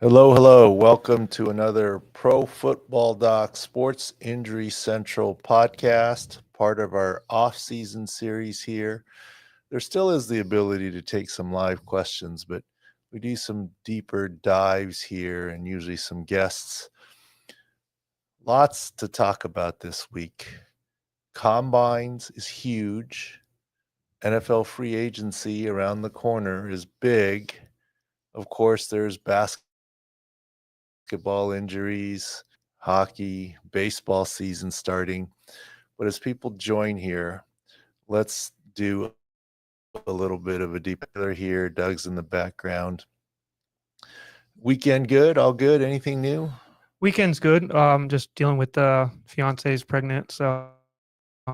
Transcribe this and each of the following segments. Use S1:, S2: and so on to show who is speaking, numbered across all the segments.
S1: Hello, hello. Welcome to another Pro Football Doc Sports Injury Central podcast, part of our off-season series here. There still is the ability to take some live questions, but we do some deeper dives here and usually some guests. Lots to talk about this week. Combines is huge. NFL free agency around the corner is big. Of course, there's basketball injuries, hockey, baseball season starting. But as people join here, let's do a little bit of a deep dive here. Doug's in the background. Weekend good? All good? Anything new?
S2: Weekend's good. Just dealing with the fiance's pregnant, so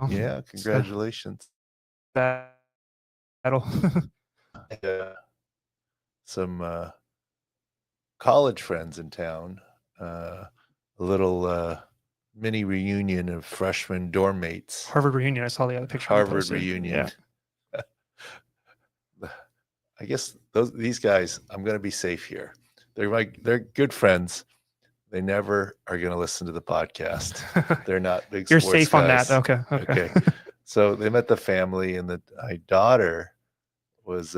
S1: Yeah, congratulations.
S2: battle.
S1: Some college friends in town. A little mini reunion of freshman dorm mates.
S2: Harvard reunion. I saw the other picture.
S1: Harvard reunion.
S2: Yeah.
S1: I guess these guys, I'm going to be safe here. They're good friends. They never are going to listen to the podcast. They're not big
S2: You're
S1: sports
S2: safe
S1: guys.
S2: on that. Okay.
S1: So they met the family, and my daughter was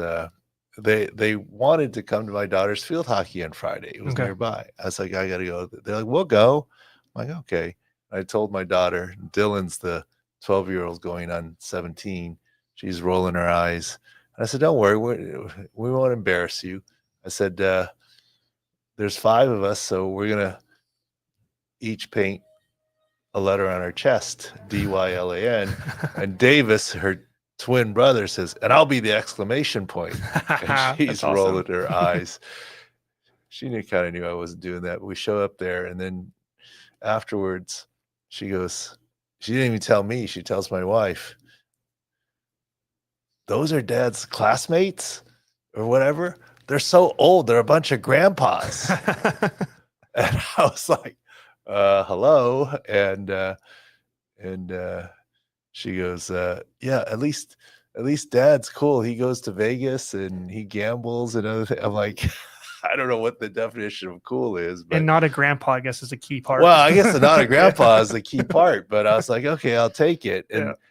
S1: they wanted to come to my daughter's field hockey on Friday. It was nearby. I was like, I got to go. They're like, we'll go. I'm like, okay. I told my daughter, Dylan's the 12-year-old going on 17. She's rolling her eyes. And I said, don't worry, we won't embarrass you. I said, there's 5 of us, so we're going to each paint a letter on our chest, D-Y-L-A-N. And Davis, her twin brother, says, and I'll be the exclamation point. And she's rolling her eyes. She kind of knew I wasn't doing that. But we show up there, and then afterwards, she goes, she didn't even tell me. She tells my wife, those are Dad's classmates or whatever. They're so old. They're a bunch of grandpas. And I was like, hello. And she goes, yeah, at least Dad's cool. He goes to Vegas and he gambles and other things. I'm like, I don't know what the definition of cool is. But,
S2: and not a grandpa, I guess, is a key part.
S1: Well, I guess not a grandpa is the key part. But I was like, okay, I'll take it.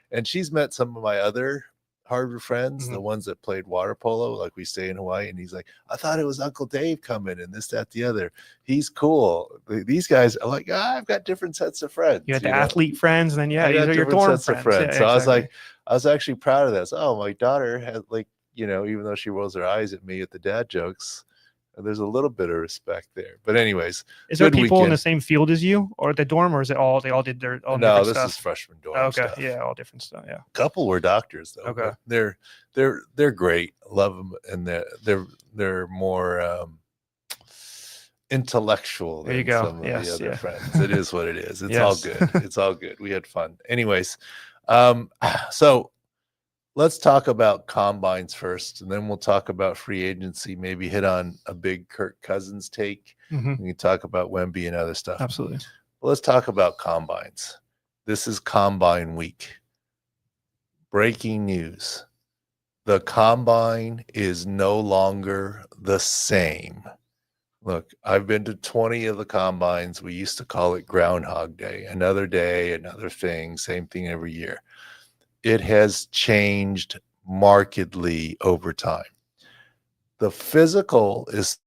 S1: And she's met some of my other Harvard friends, the ones that played water polo, like we stay in Hawaii. And he's like, I thought it was Uncle Dave coming and this, that, the other. He's cool. These guys are like, I've got different sets of friends.
S2: You had the athlete friends, and then these are your dorm friends.
S1: Yeah, so exactly. I was like, I was actually proud of this. Oh, my daughter had even though she rolls her eyes at me at the dad jokes, there's a little bit of respect there. But anyways,
S2: is there people in the same field as you or the dorm, or is it they all did their own?
S1: No, this
S2: stuff?
S1: Is freshman dorm. Stuff.
S2: Yeah, all different stuff. Yeah,
S1: a couple were doctors though.
S2: Okay,
S1: they're great. Love them, and they're more intellectual than some of the other friends. It is what it is. It's all good. It's all good. We had fun. Anyways, so let's talk about combines first, and then we'll talk about free agency, maybe hit on a big Kirk Cousins take. We can talk about Wemby and other stuff.
S2: Absolutely.
S1: But let's talk about combines. This is combine week. Breaking news. The combine is no longer the same. Look, I've been to 20 of the combines. We used to call it Groundhog Day. Another day, another thing, same thing every year. It has changed markedly over time. The physical is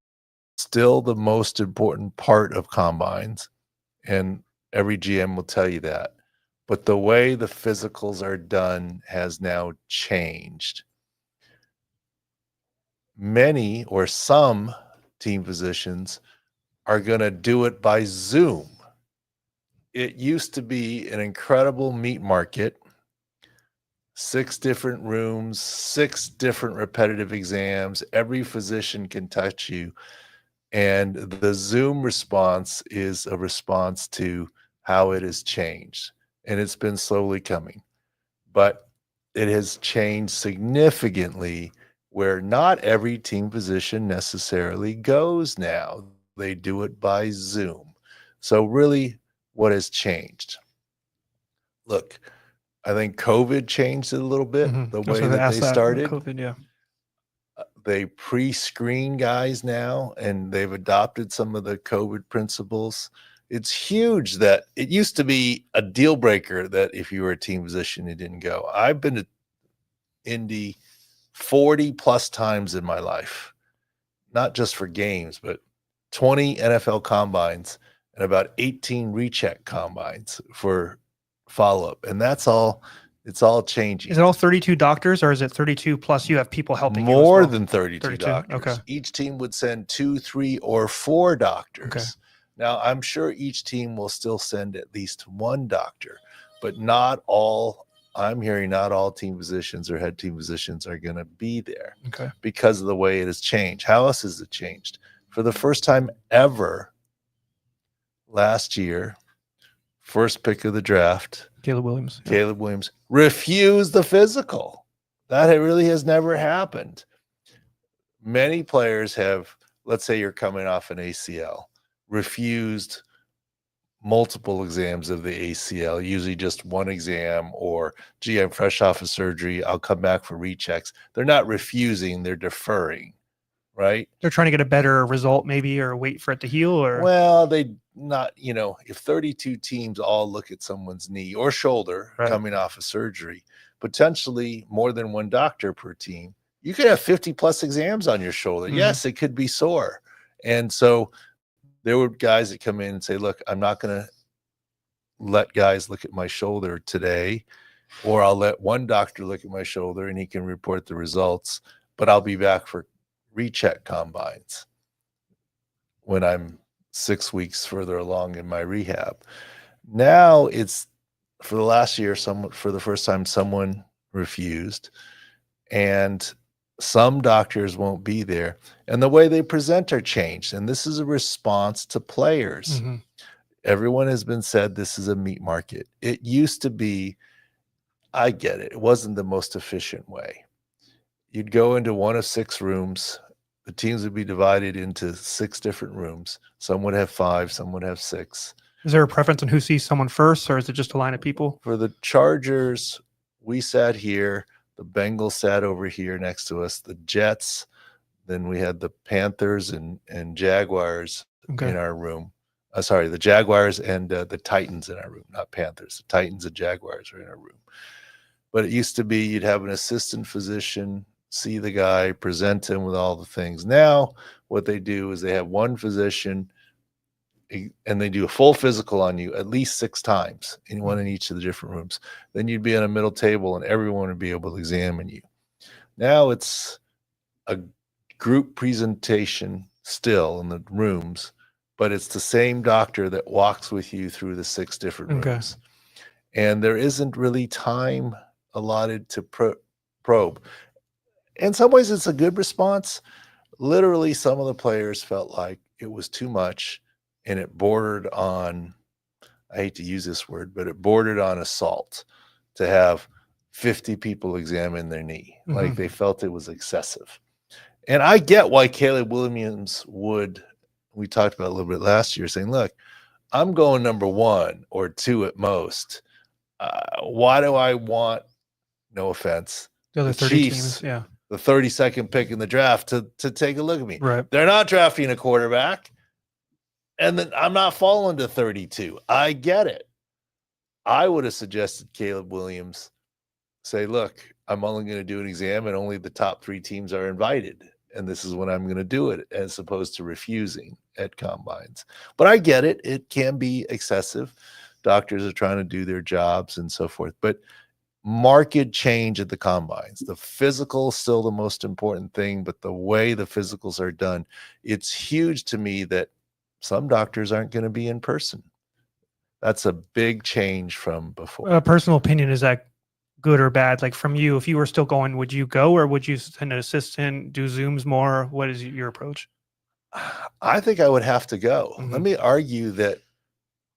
S1: still the most important part of combines, and every GM will tell you that. But the way the physicals are done has now changed. Many or some team positions are going to do it by Zoom. It used to be an incredible meat market. 6 different rooms, 6 different repetitive exams. Every physician can touch you. And the Zoom response is a response to how it has changed. And it's been slowly coming. But it has changed significantly where not every team physician necessarily goes now. They do it by Zoom. So really, what has changed? Look, I think COVID changed it a little bit, the way that they started.
S2: COVID,
S1: they pre-screen guys now, and they've adopted some of the COVID principles. It's huge that it used to be a deal breaker that if you were a team physician, you didn't go. I've been to Indy 40 plus times in my life, not just for games, but 20 NFL combines and about 18 recheck combines for follow-up. And that's all. It's all changing.
S2: Is it all 32 doctors, or is it 32 plus you have people helping you as
S1: More
S2: well?
S1: than 32 doctors.
S2: Okay.
S1: Each team would send 2, 3, or 4 doctors.
S2: Okay.
S1: Now, I'm sure each team will still send at least 1 doctor, but not all. I'm hearing not all team physicians or head team physicians are going to be there,
S2: Okay,
S1: because of the way it has changed. How else has it changed? For the first time ever last year, first pick of the draft,
S2: Caleb Williams.
S1: Yeah. Caleb Williams refused the physical. That really has never happened. Many players have, let's say you're coming off an ACL, refused multiple exams of the ACL, usually just one exam, or, gee, I'm fresh off of surgery, I'll come back for rechecks. They're not refusing, they're deferring, right?
S2: They're trying to get a better result maybe, or wait for it to heal, or?
S1: Well, they not, if 32 teams all look at someone's knee or shoulder coming off of surgery, potentially more than 1 doctor per team, you could have 50 plus exams on your shoulder. Yes, it could be sore. And so there were guys that come in and say, look, I'm not going to let guys look at my shoulder today, or I'll let 1 doctor look at my shoulder and he can report the results, but I'll be back for recheck combines when I'm 6 weeks further along in my rehab. Now it's, for the last year, for the first time, someone refused, and some doctors won't be there, and the way they present are changed. And this is a response to players. Everyone has been said this is a meat market. It used to be, I get it, it wasn't the most efficient way. You'd go into one of 6 rooms. The teams would be divided into 6 different rooms. Some would have 5, some would have 6.
S2: Is there a preference on who sees someone first, or is it just a line of people?
S1: For the Chargers, we sat here. The Bengals sat over here next to us. The Jets, then we had the Panthers and Jaguars in our room. The Jaguars and the Titans in our room, not Panthers. The Titans and Jaguars are in our room. But it used to be you'd have an assistant physician see the guy, present him with all the things. Now what they do is they have 1 physician, and they do a full physical on you at least 6 times, one in each of the different rooms. Then you'd be on a middle table and everyone would be able to examine you. Now it's a group presentation still in the rooms, but it's the same doctor that walks with you through the 6 different rooms. And there isn't really time allotted to probe. In some ways, it's a good response. Literally, some of the players felt like it was too much, and it bordered on, I hate to use this word, but it bordered on assault to have 50 people examine their knee. Like they felt it was excessive. And I get why Caleb Williams would, we talked about a little bit last year, saying, look, I'm going number 1 or 2 at most. Why do I want, no offense,
S2: the other 30
S1: Chiefs,
S2: teams,
S1: the 32nd pick in the draft to take a look at me?
S2: Right.
S1: They're not drafting a quarterback. And then I'm not falling to 32. I get it. I would have suggested Caleb Williams say, look, I'm only going to do an exam and only the top 3 teams are invited. And this is when I'm going to do it, as opposed to refusing at combines. But I get it. It can be excessive. Doctors are trying to do their jobs and so forth. But market change at the combines. The physical is still the most important thing, but the way the physicals are done, it's huge to me that some doctors aren't going to be in person. That's a big change from before.
S2: A personal opinion, is that good or bad? Like from you, if you were still going, would you go, or would you send an assistant, do Zooms more? What is your approach?
S1: I think I would have to go. Let me argue that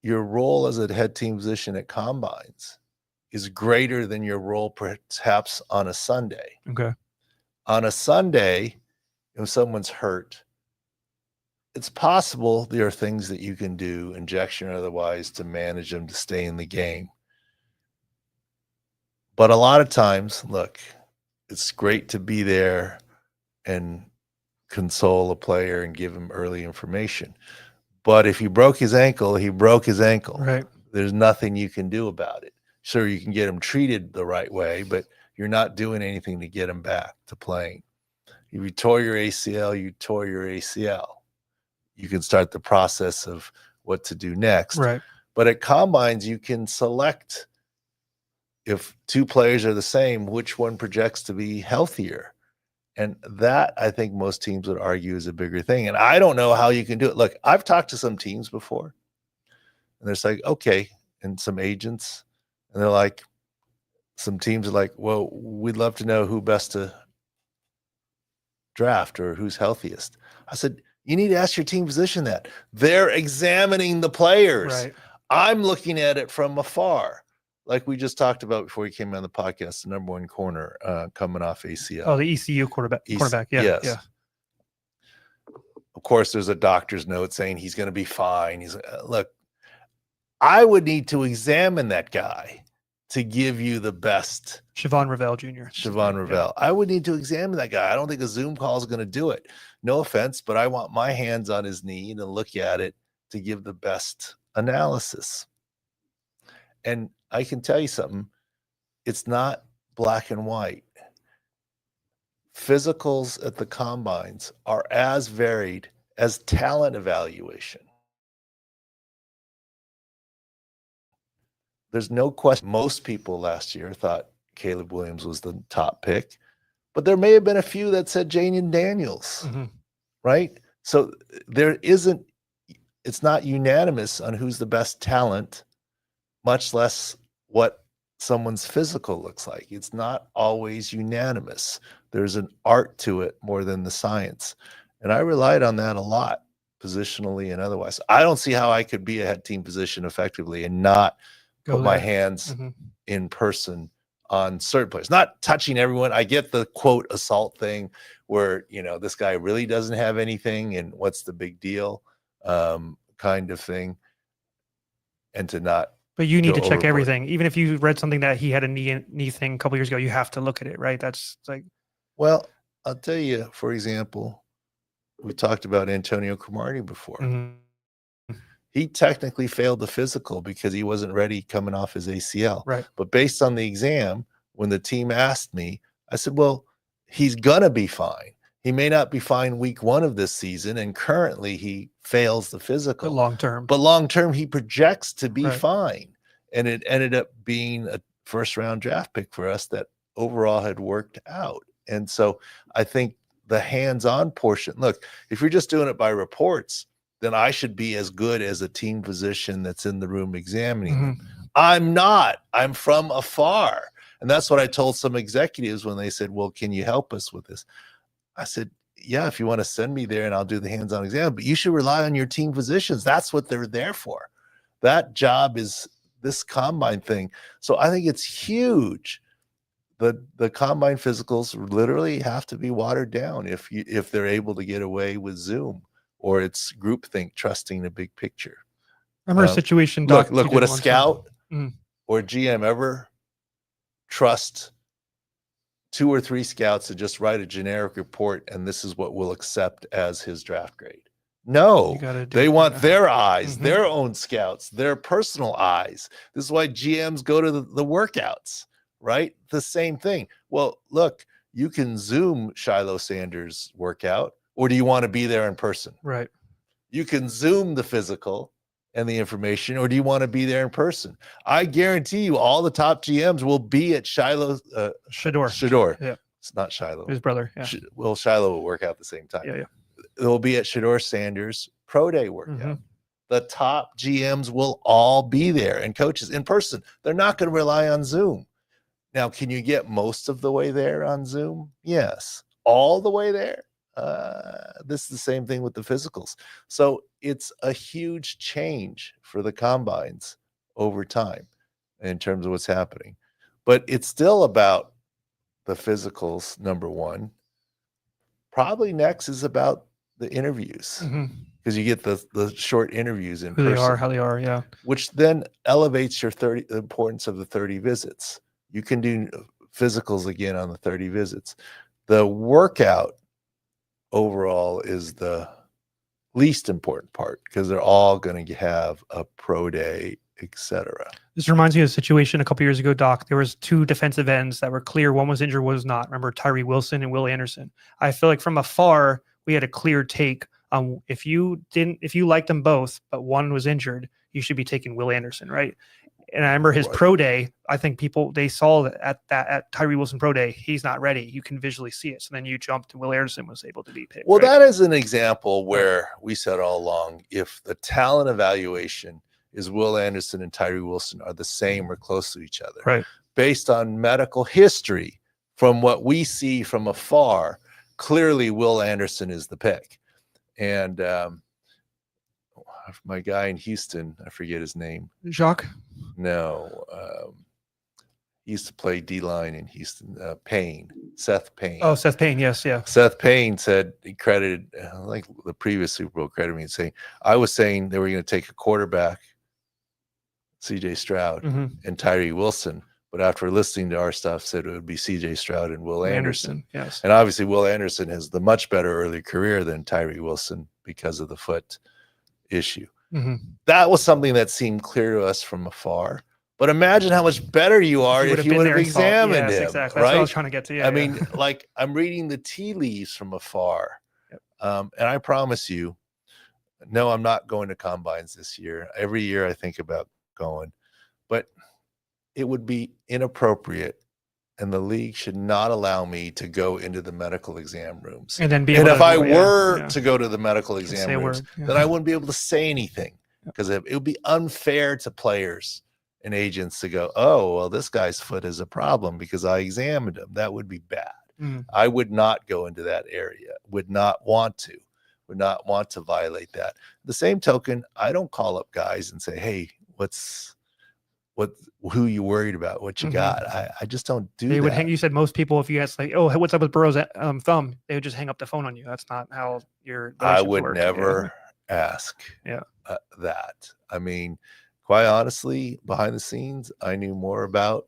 S1: your role as a head team physician at combines is greater than your role perhaps on a Sunday.
S2: Okay.
S1: On a Sunday, if someone's hurt, it's possible there are things that you can do, injection or otherwise, to manage them to stay in the game. But a lot of times, look, it's great to be there and console a player and give him early information. But if he broke his ankle, he broke his ankle.
S2: Right.
S1: There's nothing you can do about it. Sure, you can get him treated the right way, but you're not doing anything to get him back to playing. If you tore your ACL, you tore your ACL. You can start the process of what to do next.
S2: Right.
S1: But at combines, you can select, if two players are the same, which one projects to be healthier. And that, I think most teams would argue, is a bigger thing. And I don't know how you can do it. Look, I've talked to some teams before, and there's like, okay, and some agents, and they're like, some teams are like, well, we'd love to know who best to draft or who's healthiest. I said, you need to ask your team physician that. They're examining the players.
S2: Right.
S1: I'm looking at it from afar. Like we just talked about before you came on the podcast, the number one corner coming off ACL.
S2: Oh, the ECU cornerback. Yeah.
S1: Yes.
S2: Yeah.
S1: Of course, there's a doctor's note saying he's going to be fine. He's look, I would need to examine that guy to give you the best.
S2: Siobhan Ravel Jr.
S1: Siobhan Ravel. Yeah. I would need to examine that guy. I don't think a Zoom call is going to do it. No offense, but I want my hands on his knee and look at it to give the best analysis. And I can tell you something. It's not black and white. Physicals at the combines are as varied as talent evaluation. There's no question. Most people last year thought Caleb Williams was the top pick, but there may have been a few that said Jayden Daniels, right? So it's not unanimous on who's the best talent, much less what someone's physical looks like. It's not always unanimous. There's an art to it more than the science. And I relied on that a lot, positionally and otherwise. I don't see how I could be a head team physician effectively and not put my hands in person on certain players, not touching everyone. I get the quote assault thing where, this guy really doesn't have anything and what's the big deal kind of thing. And to not.
S2: But you need to check everything. Even if you read something that he had a knee thing a couple years ago, you have to look at it, right? That's like.
S1: Well, I'll tell you, for example, we talked about Antonio Cromartie before. He technically failed the physical because he wasn't ready coming off his ACL.
S2: Right.
S1: But based on the exam, when the team asked me, I said, well, he's going to be fine. He may not be fine week 1 of this season, and currently he fails the physical.
S2: But long term,
S1: he projects to be fine. And it ended up being a first-round draft pick for us that overall had worked out. And so I think the hands-on portion, look, if you're just doing it by reports, then I should be as good as a team physician that's in the room examining them. I'm not. I'm from afar. And that's what I told some executives when they said, well, can you help us with this? I said, yeah, if you want to send me there and I'll do the hands-on exam, but you should rely on your team physicians. That's what they're there for. That job is this combine thing. So I think it's huge. The combine physicals literally have to be watered down if they're able to get away with Zoom, or it's groupthink, trusting the big picture.
S2: I remember a situation.
S1: Look, would a scout or GM ever trust 2 or 3 scouts to just write a generic report and this is what we'll accept as his draft grade? No, they want their eyes, their own scouts, their personal eyes. This is why GMs go to the workouts, right? The same thing. Well, look, you can Zoom Shiloh Sanders' workout, or do you want to be there in person?
S2: Right.
S1: You can Zoom the physical and the information, or do you want to be there in person? I guarantee you all the top GMs will be at Shador.
S2: Yeah.
S1: It's not Shiloh.
S2: His brother. Yeah.
S1: Well, Shiloh will work out at the same time.
S2: Yeah.
S1: They'll be at Shador Sanders' pro day workout. The top GMs will all be there, and coaches in person. They're not going to rely on Zoom. Now, can you get most of the way there on Zoom? Yes. All the way there? This is the same thing with the physicals. So it's a huge change for the combines over time in terms of what's happening. But it's still about the physicals, number one. Probably next is about the interviews, because you get the short interviews in person.
S2: How they are, yeah.
S1: Which then elevates the importance of the 30 visits. You can do physicals again on the 30 visits. The workout overall is the least important part because they're all going to have a pro day, etc.
S2: This reminds me of a situation a couple years ago, Doc. There was 2 defensive ends that were clear. One was injured, one was not. Remember Tyree Wilson and Will Anderson? I feel like from afar, we had a clear take on if you liked them both, but one was injured, you should be taking Will Anderson, right? And I remember his pro day. I think they saw that at Tyree Wilson pro day, he's not ready. You can visually see it. So then you jumped, and Will Anderson was able to be picked.
S1: Well,
S2: right?
S1: that is an example where we said all along, if the talent evaluation is Will Anderson and Tyree Wilson are the same or close to each other,
S2: right?
S1: Based on medical history, from what we see from afar, clearly Will Anderson is the pick. And my guy in Houston, I forget his name.
S2: Jacques?
S1: No. He used to play D-line in Houston. Seth Payne.
S2: Oh, Seth Payne, yes, yeah.
S1: Seth Payne said, he credited, like the previous Super Bowl credited me, saying, I was saying they were going to take a quarterback, CJ Stroud, and Tyree Wilson. But after listening to our stuff, said it would be CJ Stroud and Will Anderson.
S2: Yes.
S1: And obviously Will Anderson has the much better early career than Tyree Wilson because of the foot issue. That was something that seemed clear to us from afar. But imagine how much better you are if you would have examined him.
S2: Exactly.
S1: Right?
S2: That's what I was trying to get to. Yeah,
S1: I mean, like I'm reading the tea leaves from afar. And I promise you, no, I'm not going to combines this year. Every year I think about going, but it would be inappropriate, and the league should not allow me to go into the medical exam rooms.
S2: And then
S1: if I were to go to the medical exam rooms,
S2: then
S1: I wouldn't be able to say anything because it would be unfair to players and agents to go, oh, well, this guy's foot is a problem because I examined him. That would be bad. I would not go into that area, would not want to violate that. The same token, I don't call up guys and say, hey, who you worried about, what you got. I just don't do that.
S2: Would hang. You said most people, if you ask like, oh, what's up with Burrow's thumb, they would just hang up the phone on you. That's not how your
S1: I would never ask that. I mean, quite honestly, behind the scenes, I knew more about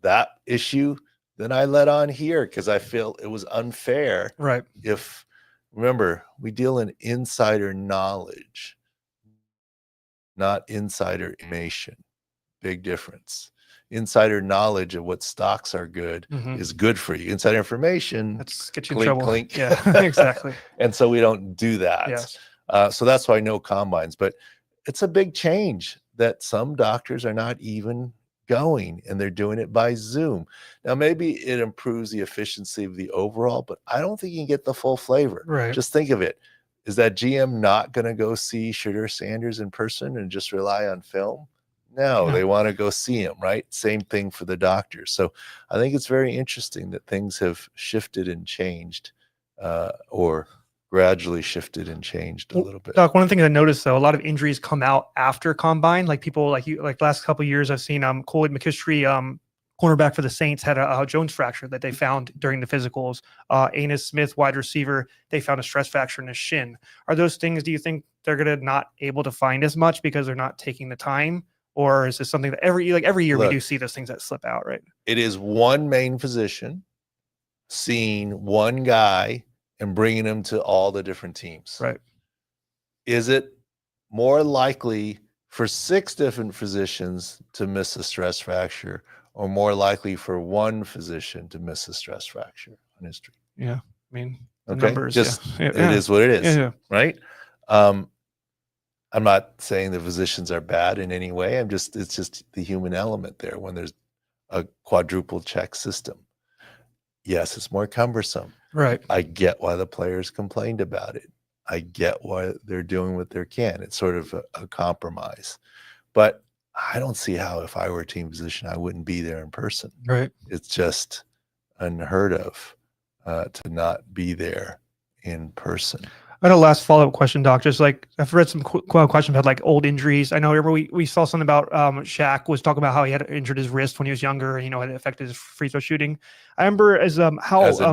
S1: that issue than I let on here because I feel it was unfair.
S2: Right.
S1: Remember, we deal in insider knowledge, not insider information. Big difference. Insider knowledge of what stocks are good is good for you. Insider information,
S2: that's get you
S1: clink,
S2: in trouble.
S1: Clink.
S2: Yeah, exactly.
S1: And so we don't do that.
S2: Yes.
S1: So that's why no combines. But it's a big change that some doctors are not even going, and they're doing it by Zoom. Now, maybe it improves the efficiency of the overall, but I don't think you can get the full flavor.
S2: Right.
S1: Just think of it. Is that GM not going to go see Shedeur Sanders in person and just rely on film? No, they want to go see him, right? Same thing for the doctors. So I think it's very interesting that things have shifted and changed, or gradually shifted and changed a little bit.
S2: Doc, one of the things I noticed though, a lot of injuries come out after combine. Like people like the last couple of years, I've seen Cole McKistry, cornerback for the Saints, had a Jones fracture that they found during the physicals. Anis Smith, wide receiver, they found a stress fracture in his shin. Are those things, do you think they're going to not able to find as much because they're not taking the time? Or is this something that every year we do see those things that slip out, right?
S1: It is one main physician seeing one guy and bringing him to all the different teams.
S2: Right.
S1: Is it more likely for 6 different physicians to miss a stress fracture, or more likely for one physician to miss a stress fracture on history?
S2: Yeah. I mean, the
S1: okay.
S2: numbers,
S1: it is what it is.
S2: Yeah.
S1: Right. I'm not saying the physicians are bad in any way. It's just the human element there when there's a quadruple check system. Yes, it's more cumbersome.
S2: Right.
S1: I get why the players complained about it. I get why they're doing what they can. It's sort of a compromise. But I don't see how, if I were a team physician, I wouldn't be there in person.
S2: Right.
S1: It's just unheard of to not be there in person.
S2: I had a last follow-up question, Doc. Just like I've read some questions about like old injuries. I know we saw something about Shaq was talking about how he had injured his wrist when he was younger, and it affected his free throw shooting. I remember as in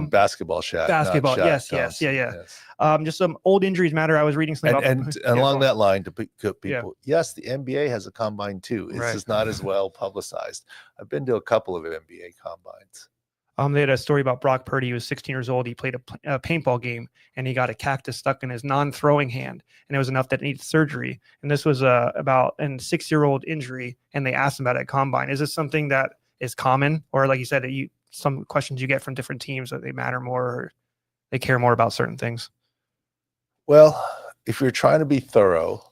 S1: basketball Shaq.
S2: Basketball,
S1: Shaq,
S2: yes. Just some old injuries matter. I was reading something
S1: and along that line to people, yes, the NBA has a combine too. It's just not as well publicized. I've been to a couple of NBA combines.
S2: They had a story about Brock Purdy. He was 16 years old. He played a paintball game, and he got a cactus stuck in his non-throwing hand, and it was enough that it needed surgery. And this was about a 6-year-old injury, and they asked him about it at combine. Is this something that is common, or like you said, some questions you get from different teams that they matter more, or they care more about certain things?
S1: Well, if you're trying to be thorough,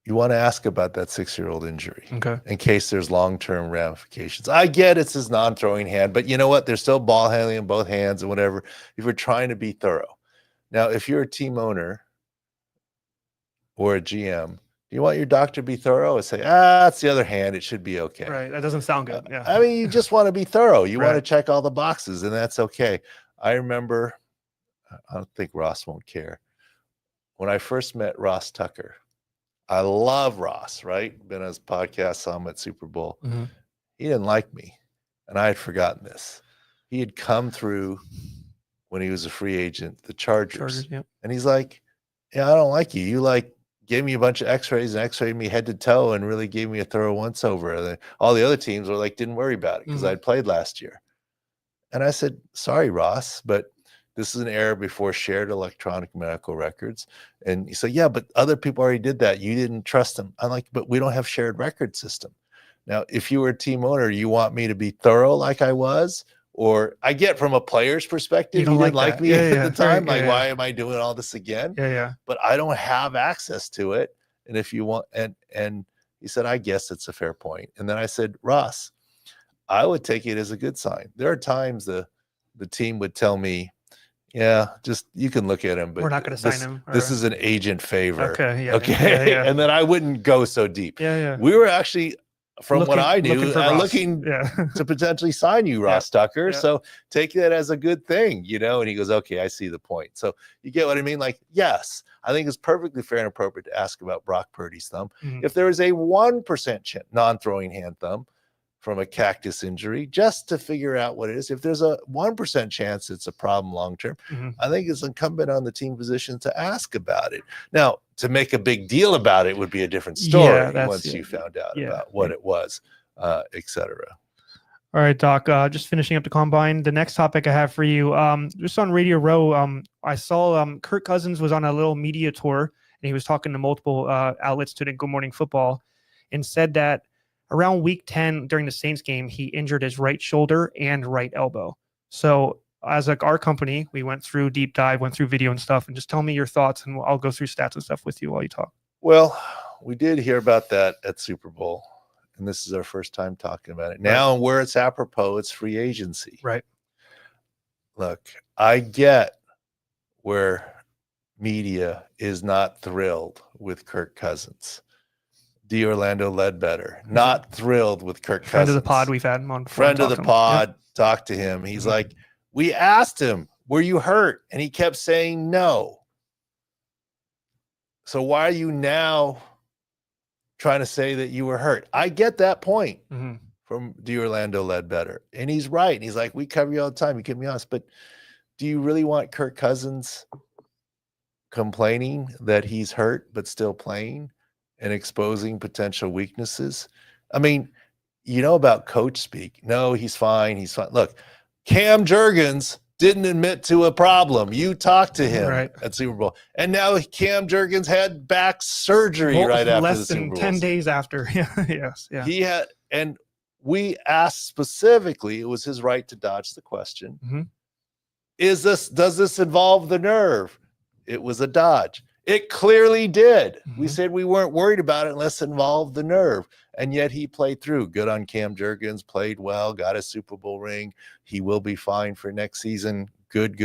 S1: you want to ask about that 6-year-old injury,
S2: okay,
S1: in case there's long-term ramifications. I get it's his non-throwing hand, but you know what? There's still ball handling in both hands and whatever. If you're trying to be thorough. Now, if you're a team owner or a GM, you want your doctor to be thorough and say, it's the other hand. It should be okay.
S2: right? That doesn't sound good. Yeah.
S1: I mean, you just want to be thorough. You want to
S2: Right.
S1: check all the boxes, and that's okay. I remember, I don't think Ross won't care. When I first met Ross Tucker, I love Ross, right? Been on his podcast, saw him at Super Bowl.
S2: Mm-hmm.
S1: He didn't like me, and I had forgotten this. He had come through when he was a free agent, the Chargers.
S2: Yep.
S1: And he's like, yeah, I don't like you. You like gave me a bunch of x-rays and x-rayed me head to toe and really gave me a thorough once over. And all the other teams were like, didn't worry about it because I'd played last year. And I said, sorry, Ross, but this is an era before shared electronic medical records. And he said, yeah, but other people already did that. You didn't trust them. I'm like, but we don't have shared record system. Now, if you were a team owner, you want me to be thorough like I was? Or I get from a player's perspective, you didn't like me at the time. Why am I doing all this again?
S2: Yeah.
S1: But I don't have access to it. And if you want, and he said, I guess it's a fair point. And then I said, Ross, I would take it as a good sign. There are times the team would tell me, yeah, just you can look at him, but
S2: we're not going to sign him.
S1: This is an agent favor.
S2: Okay. Yeah.
S1: Okay.
S2: Yeah.
S1: And then I wouldn't go so deep.
S2: Yeah.
S1: We were actually, from what I knew, looking
S2: yeah.
S1: to potentially sign you, Ross Tucker.
S2: Yeah.
S1: So take that as a good thing, you know? And he goes, okay, I see the point. So you get what I mean? Like, yes, I think it's perfectly fair and appropriate to ask about Brock Purdy's thumb.
S2: Mhm.
S1: If there is a 1% non-throwing hand thumb from a cactus injury, just to figure out what it is. If there's a 1% chance it's a problem long-term, I think it's incumbent on the team physician to ask about it. Now, to make a big deal about it would be a different story once you found out about what it was, et cetera.
S2: All right, Doc, just finishing up the combine. The next topic I have for you, just on Radio Row, I saw Kirk Cousins was on a little media tour, and he was talking to multiple outlets to Good Morning Football, and said that around week 10 during the Saints game, he injured his right shoulder and right elbow. So as like our company, we went through deep dive, went through video and stuff, and just tell me your thoughts, and I'll go through stats and stuff with you while you talk.
S1: Well, we did hear about that at Super Bowl, and this is our first time talking about it. Now, where it's apropos, it's free agency.
S2: Right.
S1: Look, I get where media is not thrilled with Kirk Cousins. D. Orlando Ledbetter, not thrilled with Kirk Cousins.
S2: Friend of the pod, we've had him on.
S1: Friend of the pod, talked to him. He's like, we asked him, were you hurt? And he kept saying no. So why are you now trying to say that you were hurt? I get that point from D. Orlando Ledbetter. And he's right. And he's like, we cover you all the time. You can be honest. But do you really want Kirk Cousins complaining that he's hurt but still playing and exposing potential weaknesses? I mean, you know about coach speak. No, he's fine. He's fine. Look, Cam Jurgens didn't admit to a problem. You talked to him at Super Bowl. And now Cam Jurgens had back surgery after the
S2: less
S1: Super
S2: than
S1: Bowl.
S2: 10 days after. Yeah.
S1: He had, and we asked specifically, it was his right to dodge the question. Does this involve the nerve? It was a dodge. It clearly did. We said we weren't worried about it unless it involved the nerve. And yet he played through. Good on Cam Jurgens, played well, got a Super Bowl ring. He will be fine for next season. Good.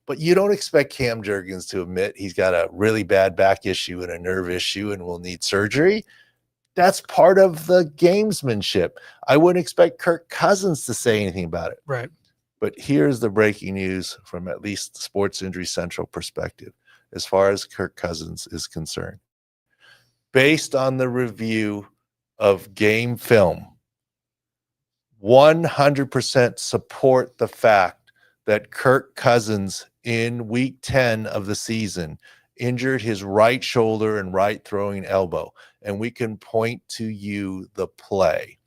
S1: But you don't expect Cam Jurgens to admit he's got a really bad back issue and a nerve issue and will need surgery. That's part of the gamesmanship. I wouldn't expect Kirk Cousins to say anything about it.
S2: Right.
S1: But here's the breaking news from at least Sports Injury Central perspective. As far as Kirk Cousins is concerned, based on the review of game film, 100% support the fact that Kirk Cousins in week 10 of the season injured his right shoulder and right throwing elbow. And we can point to you the play.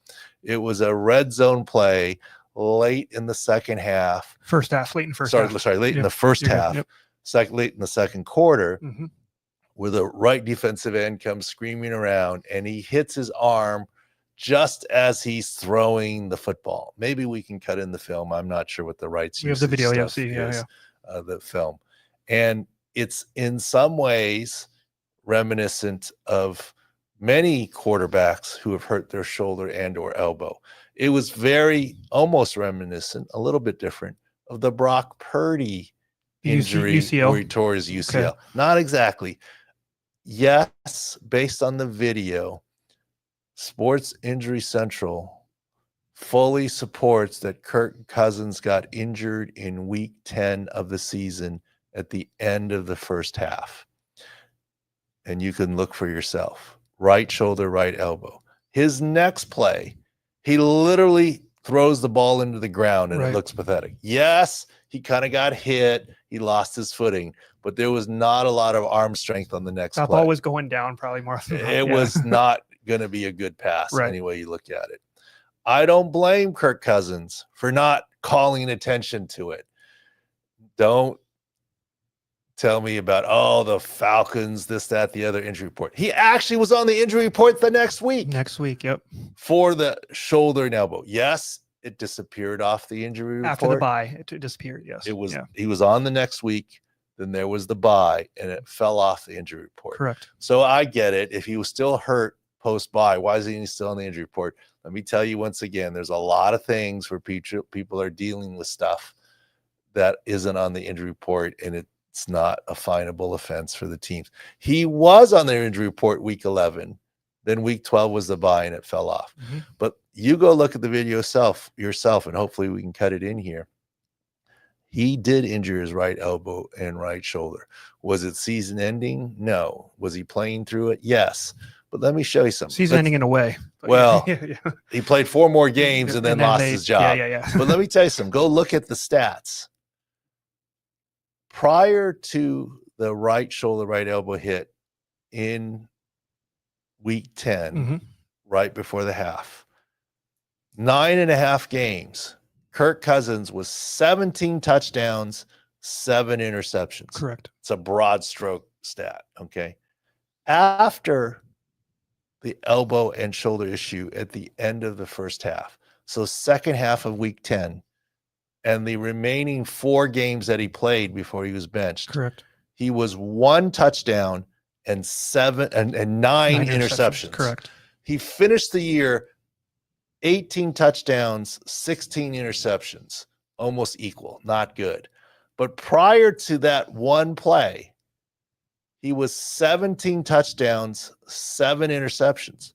S1: It was a red zone play late in the second half.
S2: Late in the first half.
S1: Late in the first half. Late in the second quarter, where the right defensive end comes screaming around and he hits his arm just as he's throwing the football. Maybe we can cut in the film. I'm not sure what the rights
S2: we have the video.
S1: The film. And it's in some ways reminiscent of many quarterbacks who have hurt their shoulder and or elbow. It was almost reminiscent, a little bit different, of the Brock Purdy injury
S2: UCL.
S1: where he tore his UCL.
S2: Okay.
S1: Not exactly. Yes, based on the video, Sports Injury Central fully supports that Kirk Cousins got injured in week 10 of the season at the end of the first half. And you can look for yourself. Right shoulder, right elbow. His next play, he literally throws the ball into the ground and it looks pathetic. Yes, he kind of got hit. He lost his footing, but there was not a lot of arm strength on the next play.
S2: That ball was going down probably more.
S1: It was not going to be a good pass any way you look at it. I don't blame Kirk Cousins for not calling attention to it. Don't tell me about, the Falcons, this, that, the other injury report. He actually was on the injury report the next week.
S2: Yep.
S1: For the shoulder and elbow. Yes, it disappeared off the injury report.
S2: After the bye, it disappeared, yes.
S1: He was on the next week, then there was the bye, and it fell off the injury report.
S2: Correct.
S1: So I get it. If he was still hurt post-bye, why is he still on the injury report? Let me tell you once again, there's a lot of things where people are dealing with stuff that isn't on the injury report, and it's not a finable offense for the teams. He was on their injury report week 11. Then week 12 was the bye, and it fell off. But you go look at the video yourself, and hopefully we can cut it in here. He did injure his right elbow and right shoulder. Was it season ending? No. Was he playing through it? Yes. But let me show you something.
S2: Season ending in a way.
S1: Well, he played 4 more games and then lost his job. But let me tell you something. Go look at the stats. Prior to the right shoulder, right elbow hit in week 10, right before the half, 9.5 games, Kirk Cousins was 17 touchdowns, 7 interceptions.
S2: Correct.
S1: It's a broad stroke stat. Okay. After the elbow and shoulder issue at the end of the first half, so second half of week 10, and the remaining 4 games that he played before he was benched.
S2: Correct.
S1: He was 1 touchdown and 9 interceptions.
S2: Correct.
S1: He finished the year 18 touchdowns, 16 interceptions, almost equal, not good. But prior to that one play, he was 17 touchdowns, 7 interceptions.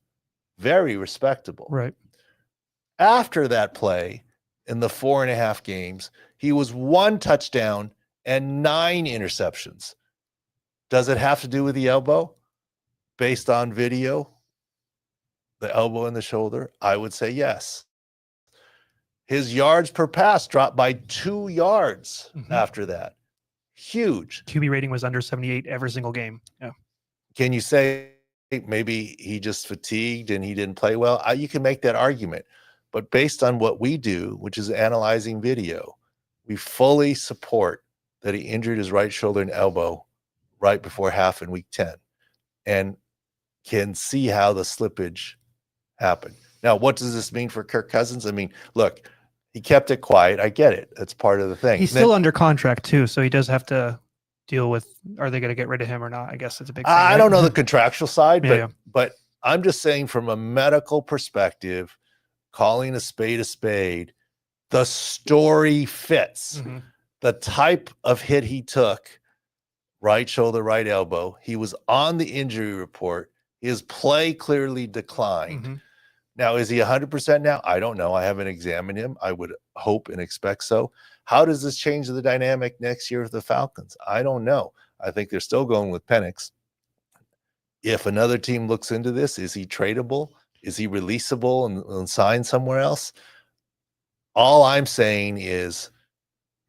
S1: Very respectable.
S2: Right.
S1: After that play, in the 4.5 games, he was 1 touchdown and 9 interceptions. Does it have to do with the elbow? Based on video, the elbow and the shoulder, I would say yes. His yards per pass dropped by 2 yards after that. Huge.
S2: QB rating was under 78 every single game. Yeah.
S1: Can you say maybe he just fatigued and he didn't play well? You can make that argument. But based on what we do, which is analyzing video, we fully support that he injured his right shoulder and elbow right before half in week 10 and can see how the slippage happened. Now, what does this mean for Kirk Cousins? I mean, look, he kept it quiet. I get it. That's part of the thing.
S2: He's still under contract too, so he does have to deal with, are they going to get rid of him or not? I guess it's a big thing,
S1: I don't know the contractual side,
S2: Yeah,
S1: but I'm just saying from a medical perspective, calling a spade, the story fits. The type of hit he took, right shoulder, right elbow, he was on the injury report. His play clearly declined. Now, is he 100% now? I don't know. I haven't examined him. I would hope and expect so. How does this change the dynamic next year with the Falcons? I don't know. I think they're still going with Penix. If another team looks into this, is he tradable? Is he releasable and signed somewhere else? All I'm saying is,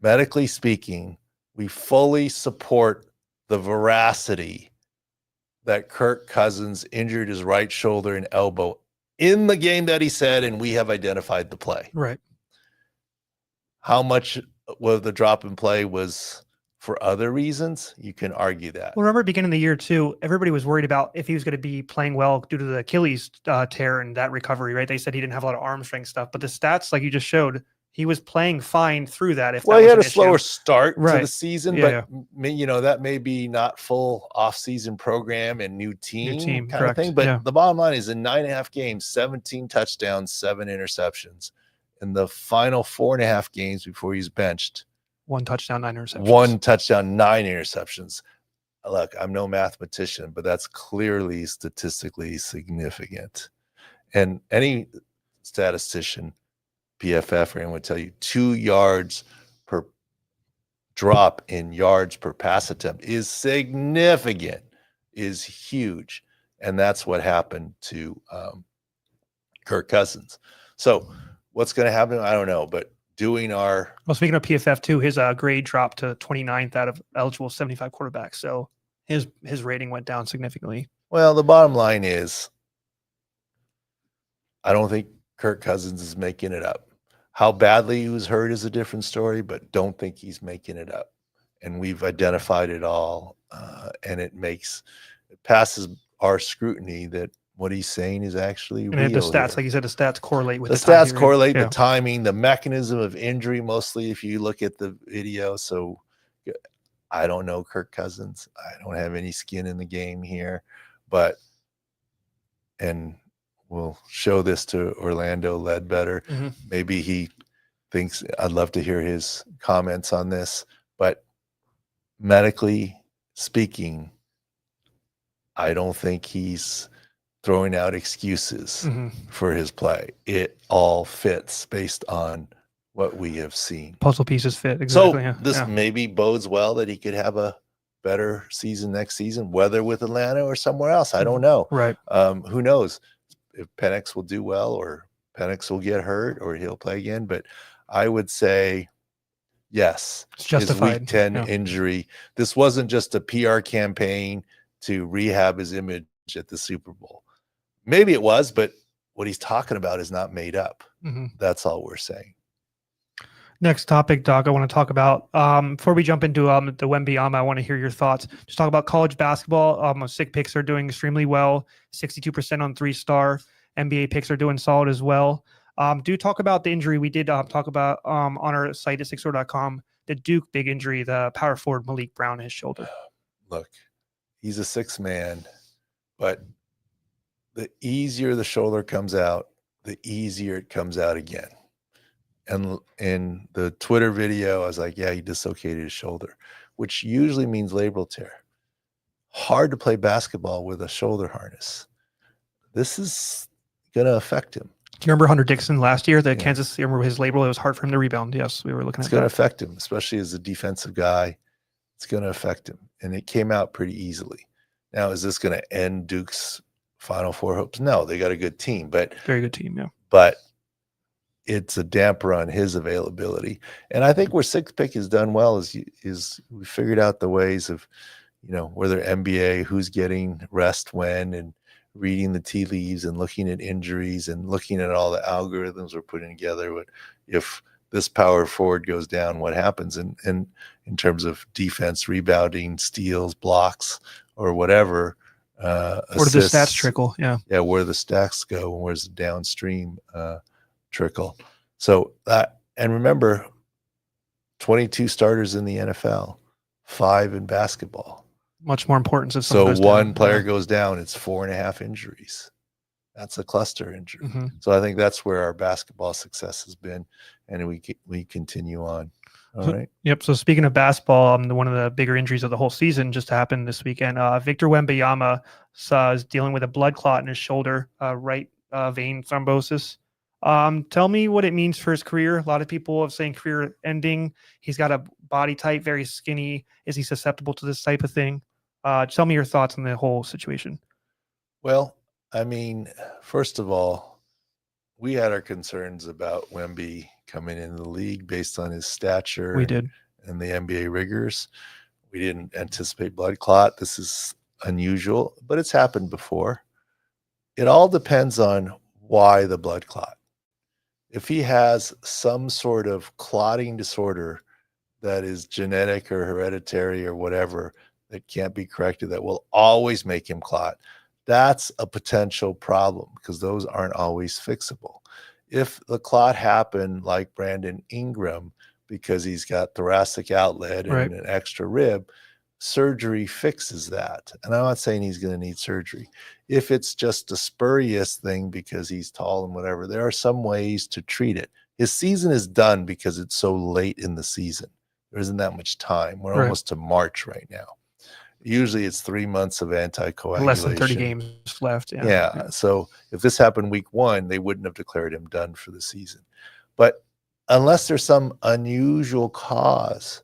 S1: medically speaking, we fully support the veracity that Kirk Cousins injured his right shoulder and elbow in the game that he said, and we have identified the play.
S2: Right.
S1: How much of the drop in play was for other reasons? You can argue that.
S2: Well, remember beginning of the year too, everybody was worried about if he was going to be playing well due to the Achilles tear and that recovery, right? They said he didn't have a lot of arm strength stuff, but the stats, like you just showed, he was playing fine through that. If
S1: Well,
S2: that
S1: he
S2: was
S1: had
S2: an
S1: a slower
S2: issue.
S1: start to the
S2: Right.
S1: season,
S2: Yeah,
S1: but you know, that may be not full off-season program and new team kind
S2: correct.
S1: of thing. But
S2: Yeah.
S1: the bottom line is in 9.5 games, 17 touchdowns, 7 interceptions. In the final 4.5 games before he's benched,
S2: 1 touchdown, 9 interceptions.
S1: 1 touchdown, 9 interceptions. Look, I'm no mathematician, but that's clearly statistically significant. And any statistician, PFF, or anyone would tell you 2 yards per drop in yards per pass attempt is significant, is huge. And that's what happened to Kirk Cousins. So what's going to happen? I don't know, but doing our...
S2: Well, speaking of PFF too, his grade dropped to 29th out of eligible 75 quarterbacks. So his rating went down significantly.
S1: Well, the bottom line is, I don't think Kirk Cousins is making it up. How badly he was hurt is a different story, but don't think he's making it up. And we've identified it all, and it passes our scrutiny that what he's saying is actually real.
S2: And the stats,
S1: here.
S2: like you said, the stats correlate with
S1: the stats correlate, the timing, the mechanism of injury, mostly if you look at the video. So I don't know Kirk Cousins. I don't have any skin in the game here, and we'll show this to Orlando Ledbetter.
S2: Mm-hmm.
S1: Maybe he thinks, I'd love to hear his comments on this, but medically speaking, I don't think he's throwing out excuses for his play. It all fits based on what we have seen.
S2: Puzzle pieces fit. Exactly.
S1: So this maybe bodes well that he could have a better season next season, whether with Atlanta or somewhere else. I don't know.
S2: Right.
S1: Who knows if Penix will do well or Penix will get hurt or he'll play again. But I would say, yes,
S2: it's justified.
S1: His week 10 injury. This wasn't just a PR campaign to rehab his image at the Super Bowl. Maybe it was, but what he's talking about is not made up. That's all we're saying.
S2: Next topic, Doc, I want to talk about, before we jump into the Wembanyama, I want to hear your thoughts. Just talk about college basketball. Sick picks are doing extremely well, 62% on 3-star. NBA picks are doing solid as well. Do talk about the injury we did talk about on our site at sixor.com, the Duke big injury, the power forward Maliq Brown, his shoulder.
S1: Look, he's a 6th man, but the easier the shoulder comes out, the easier it comes out again. And in the Twitter video, I was like, yeah, he dislocated his shoulder, which usually means labral tear. Hard to play basketball with a shoulder harness. This is going to affect him.
S2: Do you remember Hunter Dixon last year? Kansas, you remember his labral? It was hard for him to rebound. Yes, we were looking at it.
S1: It's going to affect him, especially as a defensive guy. It's going to affect him. And it came out pretty easily. Now, is this going to end Duke's Final Four hopes? No, they got a good team.
S2: Very good team, yeah.
S1: But it's a damper on his availability. And I think where 6th pick has done well is we figured out the ways of, whether NBA, who's getting rest when, and reading the tea leaves and looking at injuries and looking at all the algorithms we're putting together. But if this power forward goes down, what happens? And in terms of defense, rebounding, steals, blocks, or whatever.
S2: Where do the stats trickle? Yeah.
S1: Yeah, where the stats go and where's the downstream trickle. So and remember, 22 starters in the NFL, 5 in basketball.
S2: Much more important.
S1: So one player goes down, it's 4.5 injuries. That's a cluster injury. So I think that's where our basketball success has been, and we continue on. All right.
S2: Yep. So speaking of basketball, one of the bigger injuries of the whole season just happened this weekend. Victor Wembanyama is dealing with a blood clot in his shoulder, right vein thrombosis. Tell me what it means for his career. A lot of people have saying career ending. He's got a body type, very skinny. Is he susceptible to this type of thing? Tell me your thoughts on the whole situation.
S1: Well, I mean, first of all, we had our concerns about Wemby coming into the league based on his stature.
S2: We did.
S1: And the NBA rigors. We didn't anticipate blood clot. This is unusual, but it's happened before. It all depends on why the blood clot. if he has some sort of clotting disorder that is genetic or hereditary or whatever that can't be corrected, that will always make him clot, that's a potential problem because those aren't always fixable. If the clot happened like Brandon Ingram because he's got thoracic outlet and an extra rib, surgery fixes that. And I'm not saying he's going to need surgery. If it's just a spurious thing because he's tall and whatever, there are some ways to treat it. His season is done because it's so late in the season. There isn't that much time. We're almost to March right now. Usually it's 3 months of anticoagulation.
S2: Less than 30 games left.
S1: Yeah. So if this happened week 1, they wouldn't have declared him done for the season. But unless there's some unusual cause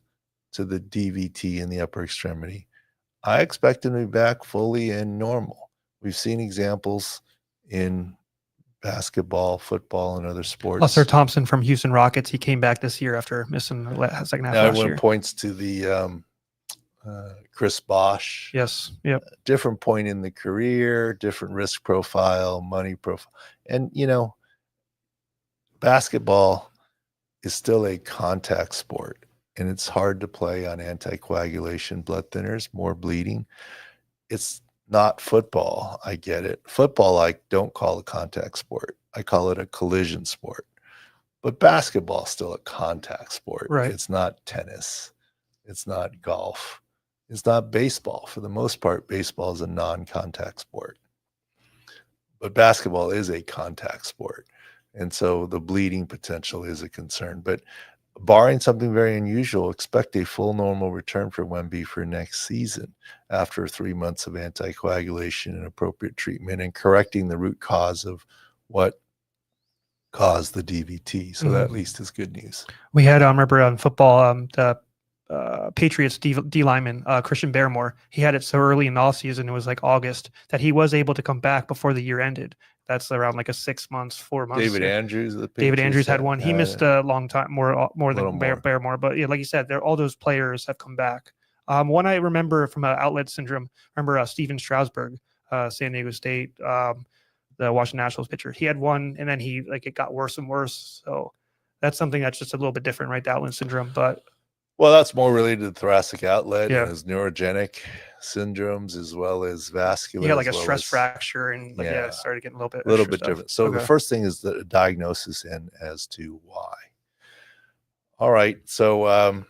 S1: to the DVT in the upper extremity, I expect him to be back fully and normal. We've seen examples in basketball, football, and other sports.
S2: Lester Thompson from Houston Rockets, he came back this year after missing the second half last year.
S1: Everyone points to the Chris Bosh.
S2: Yes. Yep.
S1: Different point in the career, different risk profile, money profile. And, basketball is still a contact sport, and it's hard to play on anticoagulation blood thinners, more bleeding. It's not football. I get it. Football, I don't call a contact sport. I call it a collision sport. But basketball is still a contact sport.
S2: Right.
S1: It's not tennis. It's not golf. It's not baseball. For the most part, baseball is a non-contact sport. But basketball is a contact sport. And so the bleeding potential is a concern. But barring something very unusual, expect a full normal return for Wemby for next season after 3 months of anticoagulation and appropriate treatment and correcting the root cause of what caused the DVT. So that at least is good news.
S2: We had, remember on football, the Patriots D lineman, Christian Barrymore, he had it so early in the offseason, it was like August, that he was able to come back before the year ended. That's around like a 6 months, 4 months.
S1: David Andrews
S2: had one. He missed a long time, more than Barrymore. But yeah, like you said, all those players have come back. One I remember from outlet syndrome, Steven Strasburg, San Diego State, the Washington Nationals pitcher. He had one, and then it got worse and worse. So that's something that's just a little bit different, right? The outlet syndrome, but.
S1: Well, that's more related to the thoracic outlet and his neurogenic syndromes as well as vascular.
S2: Yeah, like a stress fracture and started getting a little bit
S1: different. So the first thing is the diagnosis and as to why. All right. So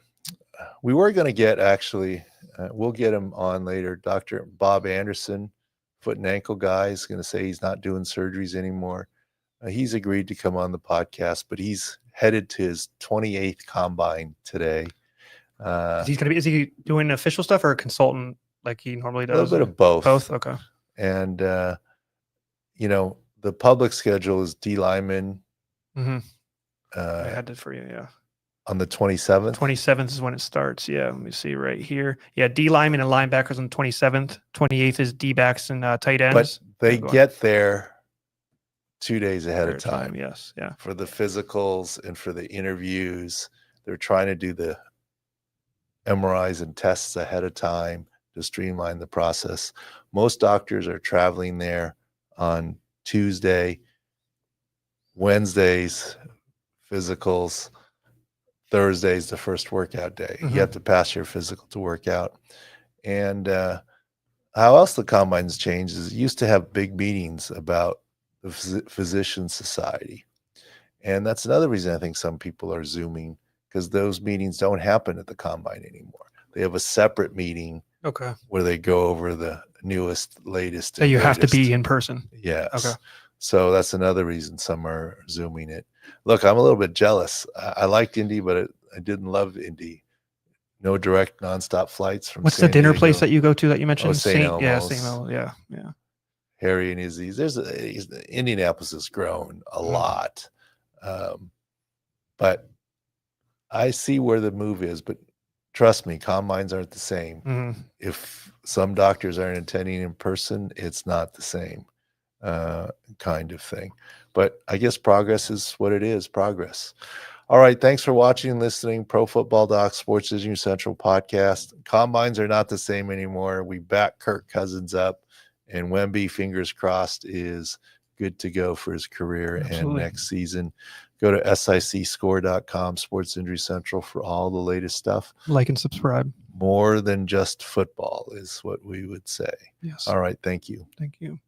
S1: we were going to get we'll get him on later. Dr. Bob Anderson, foot and ankle guy, is going to say he's not doing surgeries anymore. He's agreed to come on the podcast, but he's headed to his 28th combine today.
S2: Is he doing official stuff or a consultant like he normally does?
S1: A little bit of both.
S2: Both, okay.
S1: And the public schedule is D lineman.
S2: I had it for you, yeah.
S1: On the 27th.
S2: 27th is when it starts. Yeah, let me see right here. Yeah, D lineman and linebackers on the 27th. 28th is D backs and tight ends.
S1: But they get there 2 days ahead of time.
S2: Yes, yeah.
S1: For the physicals and for the interviews, they're trying to do the MRIs and tests ahead of time to streamline the process. Most doctors are traveling there on Tuesday, Wednesdays, physicals, Thursday's the first workout day. You have to pass your physical to work out. And how else the combines changed is it used to have big meetings about the physician society. And that's another reason I think some people are Zooming, because those meetings don't happen at the combine anymore. They have a separate meeting where they go over the newest, latest.
S2: So you have to be in person.
S1: Yes. Okay. So that's another reason some are Zooming it. Look, I'm a little bit jealous. I liked Indy, but I didn't love Indy. No direct nonstop flights from
S2: What's the dinner place that you go to that you mentioned?
S1: St. Elmo's.
S2: Yeah, St. Elmo's. Yeah.
S1: Harry and Izzy's. Indianapolis has grown a lot. But I see where the move is, but trust me, combines aren't the same. If some doctors aren't attending in person, it's not the same kind of thing. But I guess progress is what it is, progress. All right, thanks for watching and listening. Pro Football Doc Sports Vision Central podcast. Combines are not the same anymore. We back Kirk Cousins up, and Wemby, fingers crossed, is good to go for his career and next season. Go to sicscore.com, Sports Injury Central, for all the latest stuff.
S2: Like and subscribe.
S1: More than just football is what we would say.
S2: Yes.
S1: All right. Thank you.
S2: Thank you.